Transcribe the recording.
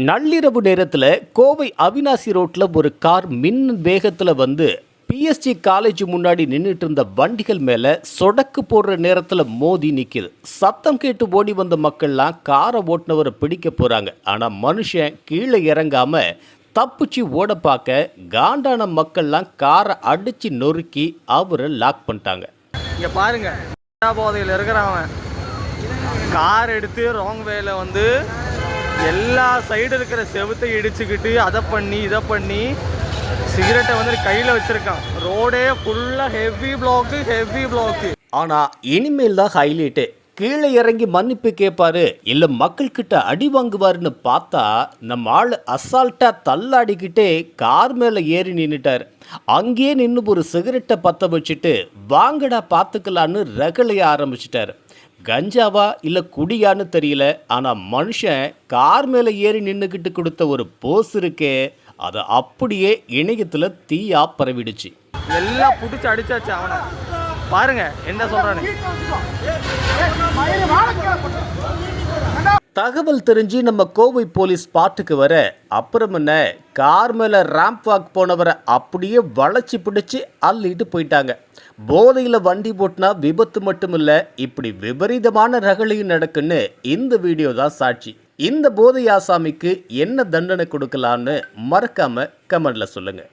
நள்ளிரவு நேரத்தில் கோவை அவினாசி ரோட்டில் ஒரு கார் மின் வேகத்தில் வந்து பிஎஸ்ஜி காலேஜ் முன்னாடி நின்றுட்டு இருந்த வண்டிகள் மேலே சொடக்கு போடுற நேரத்தில் மோதி நிற்கிது. சத்தம் கேட்டு ஓடி வந்த மக்கள்லாம் காரை ஓட்டுனவரை பிடிக்க போகிறாங்க. ஆனால் மனுஷன் கீழே இறங்காமல் தப்பிச்சு ஓட பார்க்க காண்டான மக்கள்லாம் காரை அடித்து நொறுக்கி அவரை லாக் பண்ணிட்டாங்க. இங்கே பாருங்க, போதையில் இருக்கிறவன் கார் எடுத்து ராங் வேல வந்து எல்லா சைடு இருக்கிற செவுத்தை இடிச்சுக்கிட்டு அதை பண்ணி இதை பண்ணி சிகரெட்டை வந்து கையில் வச்சிருக்கான். ரோடே ஃபுல்லாக ஹெவி பிளாக்கு. ஆனால் இனிமேல் தான் ஹைலைட்டு. கீழே இறங்கி மன்னிப்பு கேட்பாரு இல்லை மக்கள்கிட்ட அடி வாங்குவாருன்னு பார்த்தா நம்ம ஆள் அசால்ட்டாக தள்ளாடிக்கிட்டே கார் மேலே ஏறி நின்றுட்டார். அங்கேயே நின்று ஒரு சிகரெட்டை பற்ற வச்சுட்டு வாங்கடா பார்த்துக்கலான்னு ரகளைய ஆரம்பிச்சிட்டார். கஞ்சாவா இல்லை குடியான்னு தெரியல, ஆனால் மனுஷன் கார் மேலே ஏறி நின்றுக்கிட்டு கொடுத்த ஒரு போஸ் இருக்கே, அது அப்படியே இணையத்தில் தீயா பரவிடுச்சு. எல்லாம் பிடிச்சி அடிச்சாச்சு அவனை. பாருங்க என்ன சொல்றானு. தகவல் தெரிஞ்சு நம்ம கோவை போலீஸ் ஸ்பாட்டுக்கு வர அப்புறம் என்ன, கார் மேலே ரேம்ப் வாக் போனவரை அப்படியே வளைச்சி பிடிச்சி அள்ளிட்டு போயிட்டாங்க. போதையில் வண்டி போட்டினா விபத்து மட்டும் இல்லை, இப்படி விபரீதமான ரகளையும் நடக்குன்னு இந்த வீடியோ தான் சாட்சி. இந்த போதை ஆசாமிக்கு என்ன தண்டனை கொடுக்கலான்னு மறக்காம கமெண்ட்ல சொல்லுங்க.